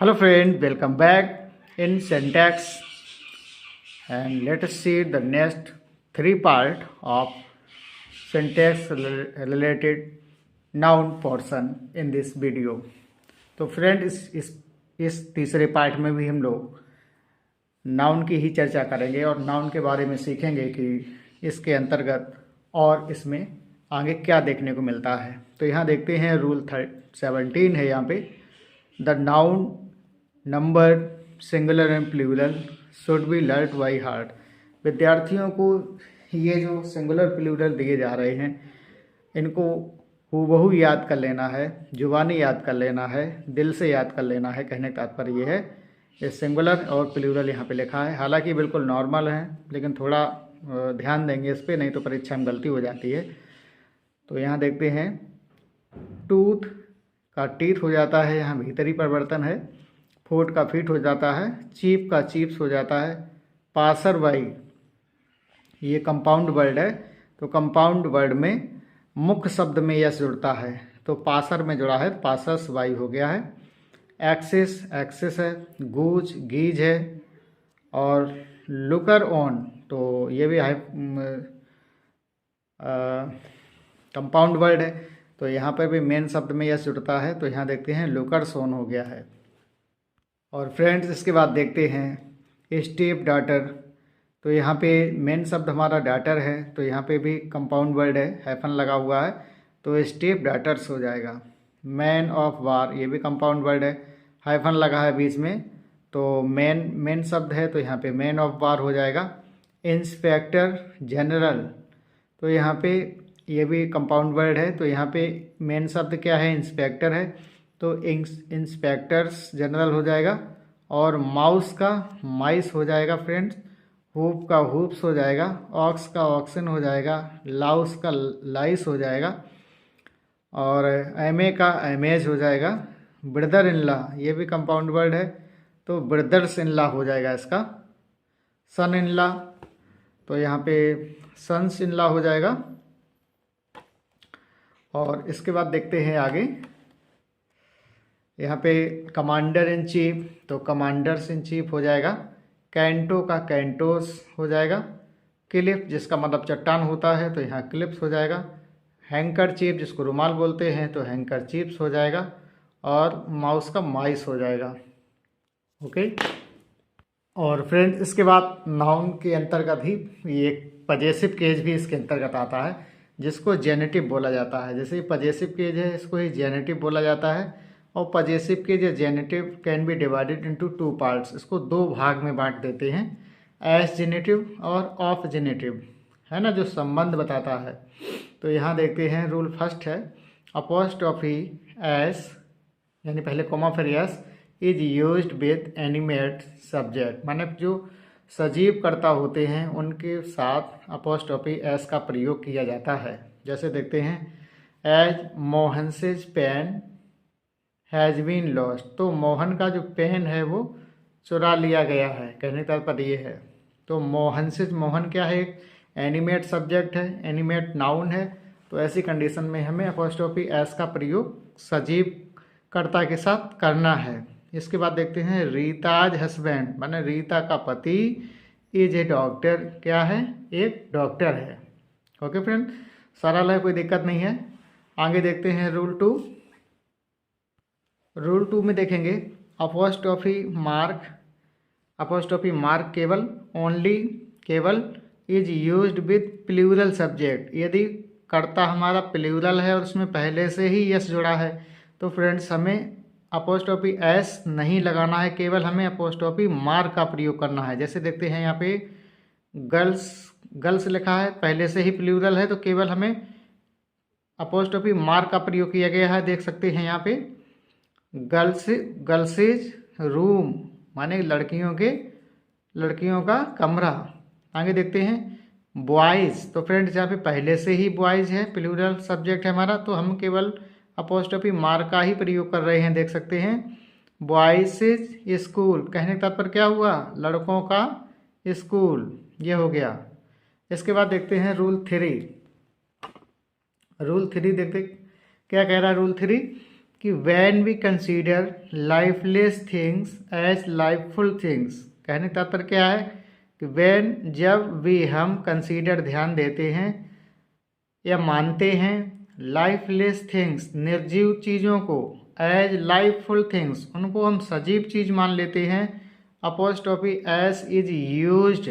Hello friend, welcome back in syntax and let us see the next three part of syntax related noun portion in this video. तो friend इस तीसरे part में भी हम लोग noun की ही चर्चा करेंगे और नाउन के बारे में सीखेंगे कि इसके अंतर्गत और इसमें आगे क्या देखने को मिलता है। तो यहाँ देखते हैं रूल 17 है यहाँ पे, the noun number singular and plural should be learn by heart. विद्यार्थियों को ये जो सिंगुलर प्लूरल दिए जा रहे हैं इनको हूबहू याद कर लेना है, जुबानी याद कर लेना है, दिल से याद कर लेना है। कहने का तात्पर्य ये है ये सिंगुलर और प्लूरल यहाँ पे लिखा है, हालांकि बिल्कुल नॉर्मल है लेकिन थोड़ा ध्यान देंगे इस पर, नहीं तो परीक्षा में गलती हो जाती है। तो यहाँ देखते हैं टूथ का टीथ हो जाता है, यहाँ भीतरी परिवर्तन है। फोर्ट का फीट हो जाता है, चीप का चीप्स हो जाता है। पासर बाई ये कंपाउंड वर्ड है, तो कंपाउंड वर्ड में मुख्य शब्द में यस जुड़ता है, तो पासर में जुड़ा है, पासस बाई हो गया है। एक्सिस एक्सिस है, गूज गीज है और लुकर ऑन तो ये भी है कंपाउंड वर्ड है, तो यहाँ पर भी मेन शब्द में यस जुड़ता है, तो यहाँ देखते हैं लुकर सोन हो गया है। और फ्रेंड्स इसके बाद देखते हैं स्टेप डाटर, तो यहाँ पे मेन शब्द हमारा डाटर है, तो यहाँ पे भी कंपाउंड वर्ड है, हाइफन लगा हुआ है, तो स्टेप डाटर्स हो जाएगा। मैन ऑफ वार ये भी कंपाउंड वर्ड है, हाइफन लगा है बीच में, तो मेन शब्द है, तो यहाँ पे मैन ऑफ वार हो जाएगा। इंस्पेक्टर जनरल तो यहाँ पे ये भी कंपाउंड वर्ड है, तो यहाँ पे मेन शब्द क्या है, इंस्पेक्टर है, तो इंस्पेक्टर्स जनरल हो जाएगा। और माउस का माइस हो जाएगा फ्रेंड्स, हुप का हुप्स हो जाएगा, ऑक्स का ऑक्सन हो जाएगा, लाउस का लाइस हो जाएगा और एमे का एमेज हो जाएगा। ब्रदर इन लॉ ये भी कंपाउंड वर्ड है, तो ब्रदर्स इन लॉ हो जाएगा इसका। सन इन लॉ तो यहाँ पे सन्स इन लॉ हो जाएगा। और इसके बाद देखते हैं आगे, यहाँ पे कमांडर इन चीफ तो कमांडर्स इन चीफ हो जाएगा। कैंटो का कैंटोस हो जाएगा। क्लिप जिसका मतलब चट्टान होता है, तो यहाँ क्लिप्स हो जाएगा। हैंकर चीफ जिसको रुमाल बोलते हैं, तो हैंकर चीप्स हो जाएगा। और माउस का माइस हो जाएगा। ओके। और फ्रेंड्स इसके बाद नाउन के अंतर्गत ही ये पजेसिव केज भी इसके अंतर्गत आता है, जिसको जेनेटिव बोला जाता है। जैसे पजेसिव केज है, इसको ही जेनेटिव बोला जाता है। और पजेसिव केज या generative can be divided into two parts, इसको दो भाग में बांट देते हैं, एस जेनेटिव और ऑफ जेनेटिव, है ना, जो संबंध बताता है। तो यहाँ देखते हैं रूल फर्स्ट है, अपोस्ट्रोफी एस यानी पहले कोमा फिर S is used with animate subject, माने जो सजीव कर्ता होते हैं उनके साथ अपोस्ट्रोफी एस का प्रयोग किया जाता है। जैसे देखते हैं as Mohan's pen has been lost, तो मोहन का जो पेन है वो चुरा लिया गया है, कहने का तात्पर्य ये है। तो मोहन से मोहन क्या है, एक एनिमेट सब्जेक्ट है, एनिमेट नाउन है, तो ऐसी कंडीशन में हमें अपोस्ट्रोफी एस का प्रयोग सजीव कर्ता के साथ करना है। इसके बाद देखते हैं रीताज हस्बैंड, माने रीता का पति इज ए डॉक्टर, क्या है, एक डॉक्टर है। ओके फ्रेंड, सरल है, कोई दिक्कत नहीं है। आगे देखते हैं रूल 2। रूल 2 में देखेंगे अपोस्ट्रोफी मार्क केवल ओनली केवल is used with plural subject, यदि कर्ता हमारा प्लूरल है और उसमें पहले से ही यस जुड़ा है, तो फ्रेंड्स हमें अपोस्ट्रोफी एस नहीं लगाना है, केवल हमें अपोस्ट्रोफी मार्क का प्रयोग करना है। जैसे देखते हैं यहाँ पे गर्ल्स लिखा है, पहले से ही प्लूरल है, तो केवल हमें अपोस्ट्रोफी मार्क का प्रयोग किया गया है। देख सकते हैं यहाँ पे गर्ल्सेज रूम माने लड़कियों का कमरा। आगे देखते हैं बॉयज़, तो फ्रेंड्स यहाँ पे पहले से ही बॉयज़ है, प्लूरल सब्जेक्ट है हमारा, तो हम केवल अपोस्ट्रोफी मार्क का ही प्रयोग कर रहे हैं। देख सकते हैं बॉयज़ स्कूल, कहने का तात्पर्य क्या हुआ, लड़कों का स्कूल, ये हो गया। इसके बाद देखते हैं रूल 3 देखते क्या कह रहा है रूल 3, कि when we consider lifeless things as lifeful things, कहने का तात्पर्य क्या है कि व्हेन जब भी हम कंसीडर ध्यान देते हैं या मानते हैं लाइफलेस थिंग्स निर्जीव चीज़ों को एज लाइफुल थिंग्स उनको हम सजीव चीज़ मान लेते हैं, अपोस्ट्रोफी एस इज यूज्ड,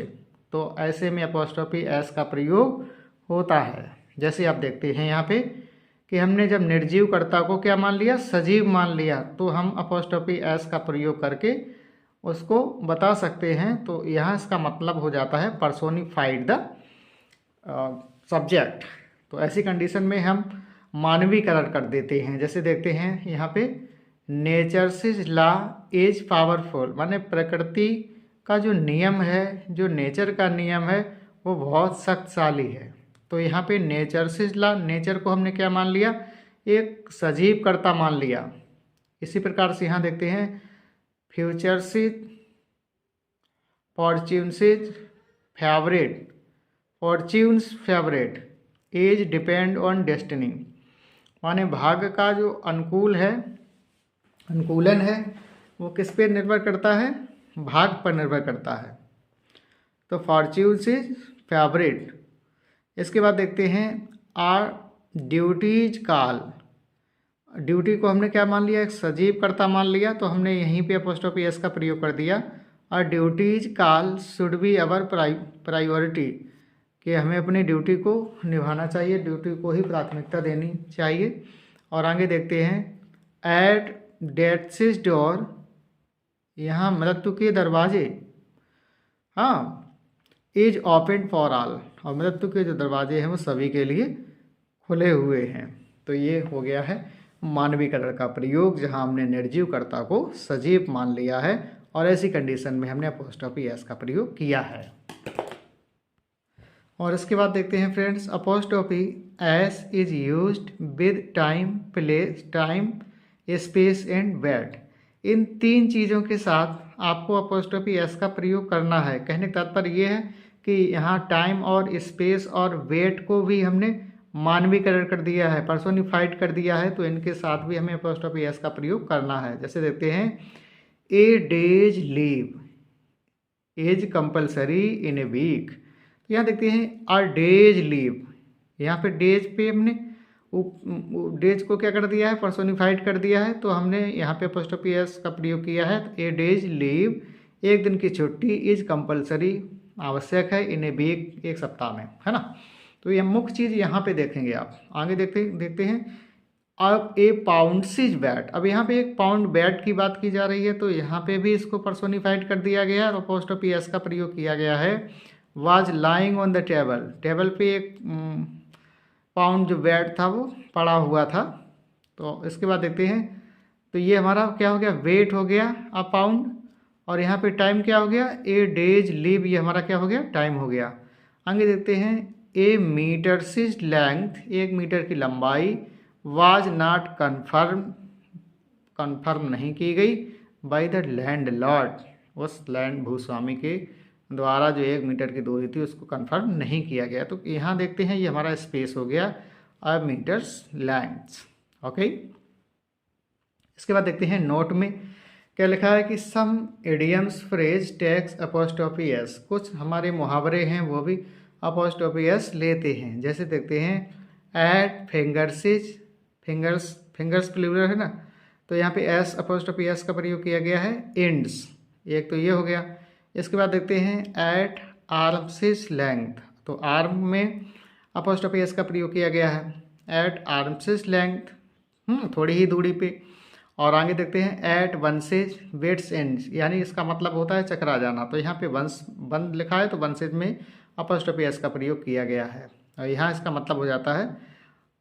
तो ऐसे में अपोस्ट्रोफी एस का प्रयोग होता है। जैसे आप देखते हैं यहाँ पे कि हमने जब निर्जीव कर्ता को क्या मान लिया, सजीव मान लिया, तो हम अपोस्ट्रोफी एस का प्रयोग करके उसको बता सकते हैं। तो यहाँ इसका मतलब हो जाता है पर्सोनिफाइड द सब्जेक्ट। तो ऐसी कंडीशन में हम मानवीकरण कर देते हैं। जैसे देखते हैं यहाँ पे नेचर्स लॉ इज पावरफुल, माने प्रकृति का जो नियम है, जो नेचर का नियम है वो बहुत शक्तिशाली है। तो यहाँ पे नेचर्स लॉ, नेचर को हमने क्या मान लिया, एक सजीव कर्ता मान लिया। इसी प्रकार से यहाँ देखते हैं futures fortunes favourite, fortunes favourite as depend on destiny, माने भाग्य का जो अनुकूलन है वो किस पे निर्भर करता है, भाग्य पर निर्भर करता है। तो फॉर्च्यून्स इज फेवरेट। इसके बाद देखते हैं आर ड्यूटीज कॉल, ड्यूटी को हमने क्या मान लिया, एक सजीव कर्ता मान लिया, तो हमने यहीं पे अपोस्ट्रोफी एस का प्रयोग कर दिया। और duties call should be our priority, कि हमें अपनी ड्यूटी को निभाना चाहिए, ड्यूटी को ही प्राथमिकता देनी चाहिए। और आगे देखते हैं एट डेथ्स डोर, यहाँ मृत्यु के दरवाजे, हाँ, इज ओपन फॉर ऑल, और मृत्यु के जो दरवाजे हैं वो सभी के लिए खुले हुए हैं। तो ये हो गया है मानवीकरण का प्रयोग, जहाँ हमने निर्जीव कर्ता को सजीव मान लिया है और ऐसी कंडीशन में हमने अपोस्ट्रोफी एस का प्रयोग किया है। और इसके बाद देखते हैं friends apostrophe S is used with time, place, time, space and weight. इन तीन चीज़ों के साथ आपको अपोस्ट्रोफी एस का प्रयोग करना है। कहने का तात्पर्य ये है कि यहाँ टाइम और स्पेस और वेट को भी हमने मानवीकरण कर दिया है, पर्सोनिफाइड कर दिया है, तो इनके साथ भी हमें अपोस्ट्रोफी एस का प्रयोग करना है। जैसे देखते हैं a day's leave is compulsory in a week, तो यहाँ देखते हैं अ डेज लीव, यहाँ पे डेज पे हमने डेज को क्या कर दिया है, पर्सोनिफाइड कर दिया है, तो हमने यहाँ पे अपोस्ट्रोफी एस का प्रयोग किया है। ए डेज लीव, एक दिन की छुट्टी, इज कंपल्सरी, आवश्यक है, इन ए वीक, एक सप्ताह में, है ना। तो ये मुख्य चीज़ यहाँ पे देखेंगे आप। आगे देखते हैं अब ए पाउंडसिज बैट, अब यहाँ पे एक पाउंड बैट की बात की जा रही है, तो यहाँ पे भी इसको पर्सोनिफाइड कर दिया गया और अपोस्ट्रोफी एस का प्रयोग किया गया है। Was lying on the table, table पे एक पाउंड जो बैट था वो पड़ा हुआ था। तो इसके बाद देखते हैं, तो ये हमारा क्या हो गया, वेट हो गया अ पाउंड, और यहाँ पे टाइम क्या हो गया, ए डेज लीव, ये हमारा क्या हो गया, टाइम हो गया। आगे देखते हैं ए मीटर सिज लेंथ, 1 मीटर की लंबाई, वाज नॉट कन्फर्म नहीं की गई बाय द लैंड लॉर्ड, उस लैंड भूस्वामी के द्वारा जो 1 मीटर की दूरी थी उसको कंफर्म नहीं किया गया। तो यहाँ देखते हैं ये हमारा स्पेस हो गया अ मीटर्स लेंथ। ओके, इसके बाद देखते हैं नोट में क्या लिखा है कि some idioms phrase takes apostrophe S, कुछ हमारे मुहावरे हैं वो भी अपोस्ट्रोफी एस लेते हैं। जैसे देखते हैं एट फिंगर्सिज, फिंगर्स प्लूरल है ना, तो यहाँ पे एस अपोस्ट्रोफी एस का प्रयोग किया गया है। एंड्स, एक तो ये हो गया। इसके बाद देखते हैं एट आर्म्सिस लेंथ, तो आर्म में अपोस्ट्रोफी एस का प्रयोग किया गया है, एट आर्म्सिस लेंथ, थोड़ी ही दूरी पे। और आगे देखते हैं एट वंसेज वेट्स एंड्स, यानी इसका मतलब होता है चकरा जाना, तो यहाँ पे वंस बंद लिखा है तो वंसेज में अपोस्ट्रोफी एस का प्रयोग किया गया है, और यहाँ इसका मतलब हो जाता है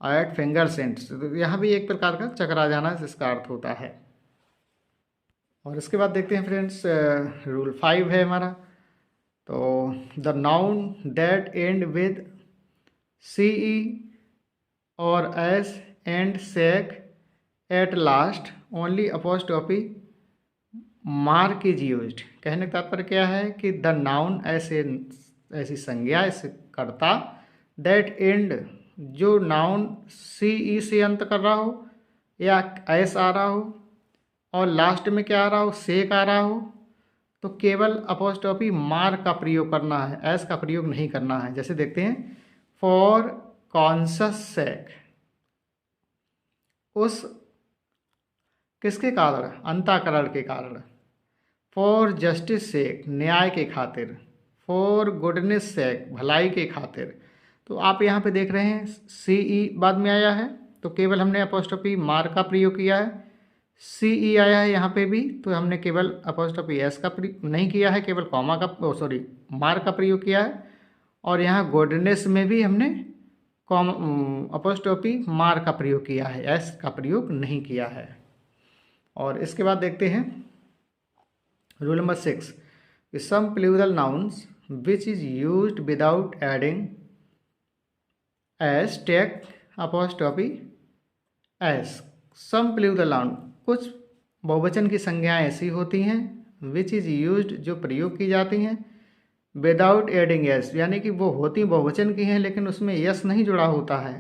एट फिंगर्स एंड्स, तो यहाँ भी एक प्रकार का चकरा जाना इसका अर्थ होता है। और इसके बाद देखते हैं फ्रेंड्स रूल 5 है हमारा, तो the noun that end with C E और S and sake at last only apostrophe mark is used. कहने का तात्पर्य क्या है कि द नाउन ऐसी संज्ञा, ऐसे कर्ता, दैट एंड, जो नाउन सी ई से अंत कर रहा हो या एस आ रहा हो और लास्ट में क्या आ रहा हो, सेक आ रहा हो, तो केवल अपोस्ट्रोफी मार का प्रयोग करना है, एस का प्रयोग नहीं करना है। जैसे देखते हैं, फॉर कॉन्शस सेक, उस किसके कारण, अंतःकरण के कारण। फॉर जस्टिस सेक, न्याय के खातिर। फॉर गुडनेस सेक, भलाई के खातिर। तो आप यहाँ पे देख रहे हैं सी ई बाद में आया है, तो केवल हमने अपोस्ट्रोफी मार का प्रयोग किया है। सी ई आया है यहाँ पे भी, तो हमने केवल अपोस्ट्रोफी एस का प्रयोग नहीं किया है, केवल कॉमा का मार का प्रयोग किया है। और यहाँ गुडनेस में भी हमने अपोस्ट्रोफी मार का प्रयोग किया है, एस का प्रयोग नहीं किया है। और इसके बाद देखते हैं rule number 6, some plural nouns which is used without adding s take apostrophe s. Some plural noun, कुछ बहुवचन की संज्ञाएं ऐसी होती हैं विच इज यूज्ड, जो प्रयोग की जाती हैं, विदाउट एडिंग एस, यानी कि वो होती बहुवचन की हैं लेकिन उसमें यस नहीं जुड़ा होता है।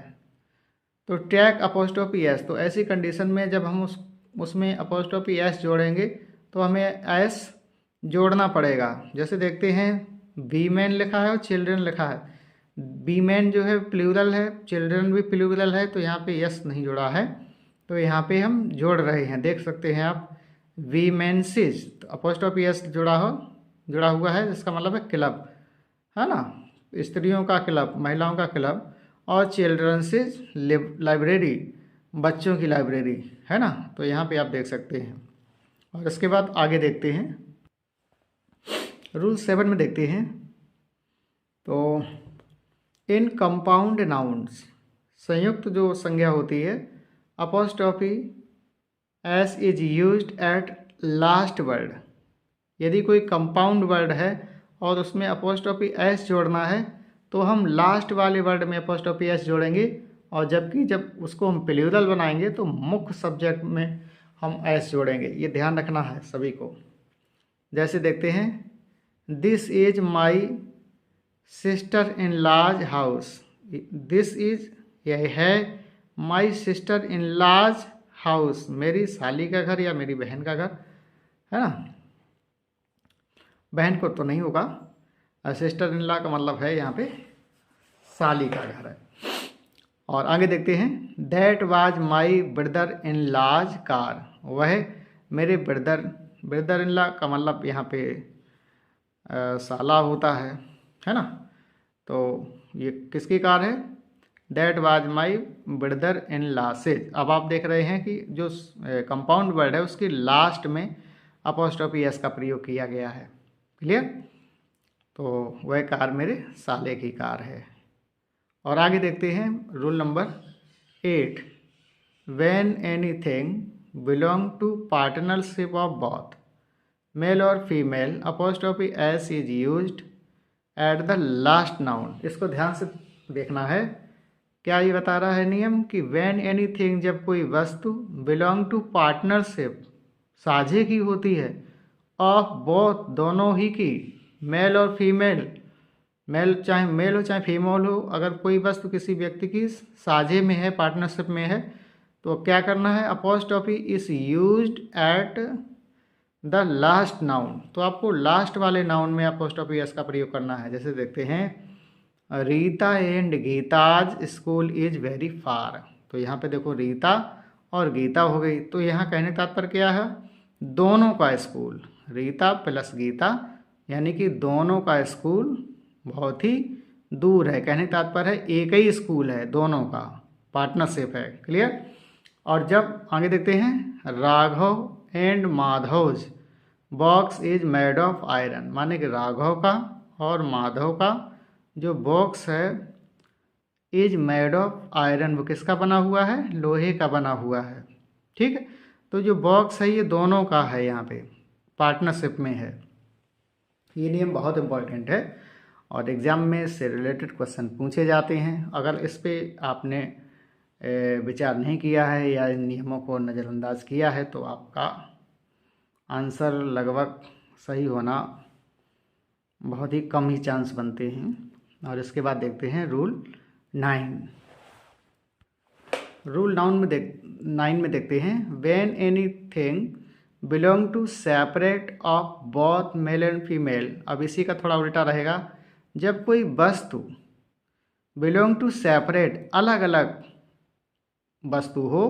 तो टैग अपोस्ट्रोफी एस, तो ऐसी कंडीशन में जब हम उसमें अपोस्ट्रोफी एस जोड़ेंगे तो हमें एस जोड़ना पड़ेगा। जैसे देखते हैं, बी मैन लिखा है और चिल्ड्रन लिखा है। बी मैन जो है प्लूरल है, चिल्ड्रन भी प्लूरल है, तो यहाँ पे यस नहीं जुड़ा है, तो यहाँ पे हम जोड़ रहे हैं। देख सकते हैं आप, वी मेंसिस, तो अपोस्ट्रोफी एस जुड़ा हुआ है, जिसका मतलब है क्लब, है ना, स्त्रियों का क्लब, महिलाओं का क्लब। और चिल्ड्रंस लाइब्रेरी, बच्चों की लाइब्रेरी, है ना, तो यहाँ पे आप देख सकते हैं। और इसके बाद आगे देखते हैं, रूल 7 में देखते हैं, तो इन कंपाउंड नाउन्स, संयुक्त जो संज्ञा होती है, apostrophe S is used at last word. यदि कोई कंपाउंड वर्ड है और उसमें अपोस्ट्रोफी एस जोड़ना है तो हम लास्ट वाले वर्ड में अपोस्ट्रोफी एस जोड़ेंगे, और जबकि जब उसको हम प्लूरल बनाएंगे तो मुख्य सब्जेक्ट में हम एस जोड़ेंगे। ये ध्यान रखना है सभी को। जैसे देखते हैं, this is my sister in large house. This is, यह है, my sister in large house, मेरी साली का घर या मेरी बहन का घर, है ना, बहन को तो नहीं होगा, सिस्टर इन लॉ का मतलब है यहाँ पे साली का घर है। और आगे देखते हैं, that was my brother in law's car, वह मेरे ब्रदर इन लॉ का मतलब यहाँ पे साला होता है ना, तो ये किसकी कार है, that was my brother in law से। अब आप देख रहे हैं कि जो कंपाउंड वर्ड है उसकी लास्ट में अपोस्ट्रोफी एस का प्रयोग किया गया है। क्लियर, तो वह कार मेरे साले की कार है। और आगे देखते हैं rule number 8, when anything belong to partnership of both male और female apostrophe S is used at the last noun. इसको ध्यान से देखना है, क्या ये बता रहा है नियम कि व्हेन एनीथिंग, जब कोई वस्तु, बिलोंग टू पार्टनरशिप, साझे की होती है, ऑफ बोथ, दोनों ही की, मेल और फीमेल, मेल चाहे मेल हो चाहे फीमेल हो, अगर कोई वस्तु किसी व्यक्ति की साझे में है, पार्टनरशिप में है, तो क्या करना है, apostrophe is used at the last noun. तो आपको लास्ट वाले नाउन में अपोस्ट्रोफी एस का प्रयोग करना है। जैसे देखते हैं, Rita and Geeta's school is very far, तो यहाँ पे देखो रीता और गीता हो गई, तो यहाँ कहने तात्पर्य क्या है, दोनों का स्कूल, रीता प्लस गीता, यानी कि दोनों का स्कूल बहुत ही दूर है। कहने तात्पर्य है एक ही स्कूल है, दोनों का पार्टनरशिप है। क्लियर। और जब आगे देखते हैं, Raghav and Madhav's box is made of iron, माने कि राघव का और माधव का जो बॉक्स है, इज मेड ऑफ आयरन, वो किसका बना हुआ है, लोहे का बना हुआ है। ठीक है, तो जो बॉक्स है ये दोनों का है, यहाँ पे पार्टनरशिप में है। ये नियम बहुत इम्पोर्टेंट है और एग्ज़ाम में इससे रिलेटेड क्वेश्चन पूछे जाते हैं। अगर इस पर आपने विचार नहीं किया है या इन नियमों को नज़रअंदाज किया है तो आपका आंसर लगभग सही होना बहुत ही कम ही चांस बनते हैं। और इसके बाद देखते हैं रूल 9, रूल 9 में देखते हैं, when anything belong to separate of both male and female. अब इसी का थोड़ा उल्टा रहेगा, जब कोई वस्तु बिलोंग टू सेपरेट अलग अलग वस्तु हो,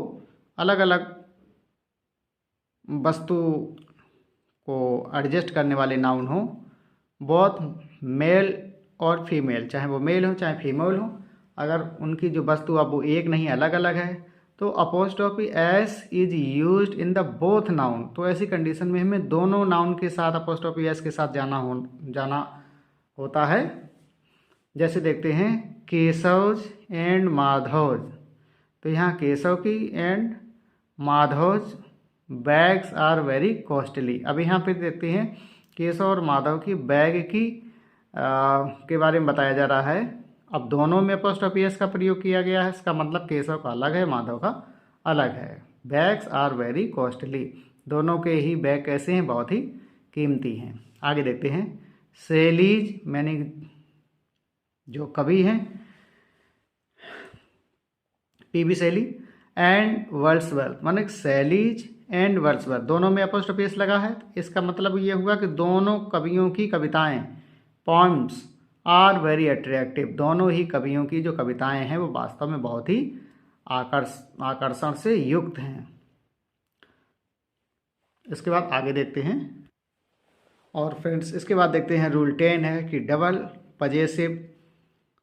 अलग अलग वस्तु को एडजस्ट करने वाले नाउन हो, बोथ मेल और फीमेल, चाहे वो मेल हो चाहे फीमेल हो, अगर उनकी जो वस्तु अब वो एक नहीं अलग अलग है, तो apostrophe S is used in the both noun. तो ऐसी कंडीशन में हमें दोनों नाउन के साथ अपोस्ट्रोफी एस के साथ जाना होता है। जैसे देखते हैं केशवज एंड माधवज, तो यहाँ केशव की and Madhav's bags are very costly. अब यहाँ पे देखते हैं केशव और माधव की बैग की के बारे में बताया जा रहा है। अब दोनों में अपोस्ट्रोफी एस का प्रयोग किया गया है, इसका मतलब केशव का अलग है, माधव का अलग है। बैग्स आर वेरी कॉस्टली, दोनों के ही बैग कैसे हैं, बहुत ही कीमती हैं। आगे देखते हैं सेलीज, मैंने जो कवि हैं पीबी शैली एंड वर्ड्सवर्थ, माने शैलीज एंड वर्ड्सवर्थ दोनों में अपोस्ट्रोफी एस लगा है। इसका मतलब ये हुआ कि दोनों कवियों की कविताएं, पॉइम्स आर वेरी अट्रैक्टिव, दोनों ही कवियों की जो कविताएं हैं वो वास्तव में बहुत ही आकर्षण से युक्त हैं। इसके बाद आगे देखते हैं, और फ्रेंड्स इसके बाद देखते हैं रूल 10 है कि double possessive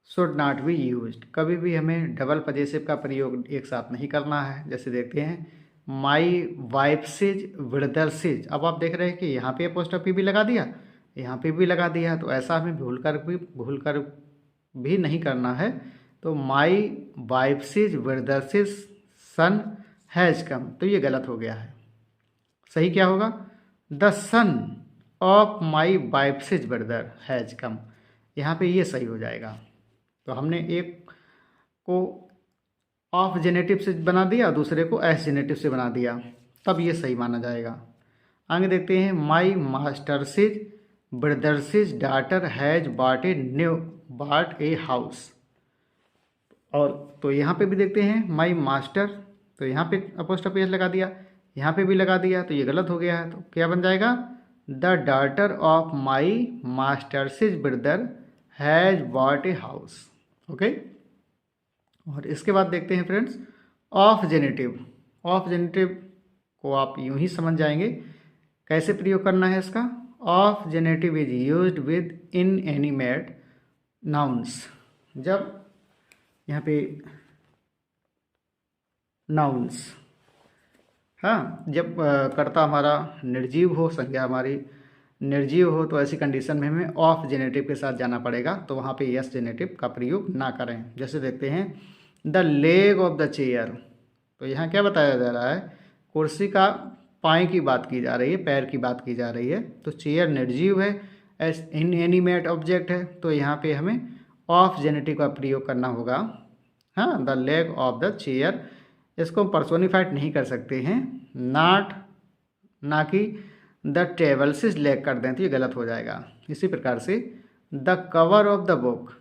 should not be used. कभी भी हमें डबल पजेसिव का प्रयोग एक साथ नहीं करना है। जैसे देखते हैं माई वाइफ्सिज ब्रदर्सिज, अब आप देख रहे हैं कि यहाँ पे अपोस्ट्रोफी भी लगा दिया, यहाँ पे भी लगा दिया, तो ऐसा हमें भूल कर भी नहीं करना है। तो माई वाइफ्सिज ब्रदर्सिज सन हैज कम, तो ये गलत हो गया है। सही क्या होगा, the son of my wife's brother has come, यहाँ पे ये सही हो जाएगा। तो हमने एक को ऑफ जेनेटिव से बना दिया, दूसरे को एस जेनेटिव से बना दिया, तब ये सही माना जाएगा। आगे देखते हैं my master's brother's daughter has bought a house, और तो यहाँ पे भी देखते हैं माई मास्टर, तो यहाँ पे अपोस्ट्रोफी एस लगा दिया, यहाँ पे भी लगा दिया, तो ये गलत हो गया है। तो क्या बन जाएगा, the daughter of my master's brother has bought a house. Okay, और इसके बाद देखते हैं friends of genitive. Of genitive को आप यूं ही समझ जाएंगे, कैसे प्रयोग करना है इसका। Of generative is used with inanimate nouns, जब यहाँ पे नाउन्स, हाँ, जब कर्ता हमारा निर्जीव हो, संज्ञा हमारी निर्जीव हो, तो ऐसी कंडीशन में हमें ऑफ जेनेटिव के साथ जाना पड़ेगा, तो वहाँ पे यस जेनेटिव का प्रयोग ना करें। जैसे देखते हैं the leg of the chair, तो यहाँ क्या बताया जा रहा है, कुर्सी का पाँव की बात की जा रही है, पैर की बात की जा रही है, तो चेयर निर्जीव है, इनएनिमेट ऑब्जेक्ट है, तो यहाँ पे हमें ऑफ जेनेटिव का प्रयोग करना होगा। हाँ, the leg of the chair, इसको हम पर्सोनिफाइड नहीं कर सकते हैं, ना कि द टेबल से लेग कर दें, तो ये गलत हो जाएगा। इसी प्रकार से the cover of the book,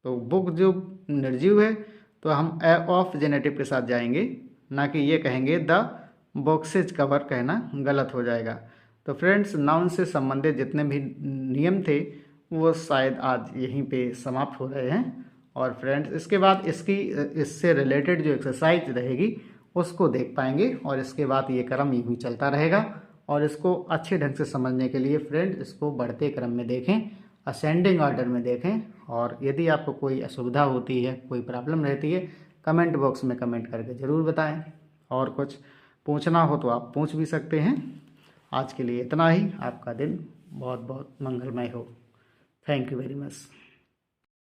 तो बुक जो निर्जीव है तो हम ऑफ जेनेटिव के साथ जाएंगे, ना कि ये कहेंगे द बॉक्सेज कवर, कहना गलत हो जाएगा। तो फ्रेंड्स नाउन से संबंधित जितने भी नियम थे वो शायद आज यहीं पे समाप्त हो रहे हैं। और फ्रेंड्स इसके बाद इससे रिलेटेड जो एक्सरसाइज रहेगी उसको देख पाएंगे, और इसके बाद ये क्रम यूँ ही चलता रहेगा। और इसको अच्छे ढंग से समझने के लिए फ्रेंड्स इसको बढ़ते क्रम में देखें, असेंडिंग ऑर्डर में देखें, और यदि आपको कोई असुविधा होती है, कोई प्रॉब्लम रहती है, कमेंट बॉक्स में कमेंट करके ज़रूर बताएं, और कुछ पूछना हो तो आप पूछ भी सकते हैं। आज के लिए इतना ही, आपका दिन बहुत बहुत मंगलमय हो। Thank you very much.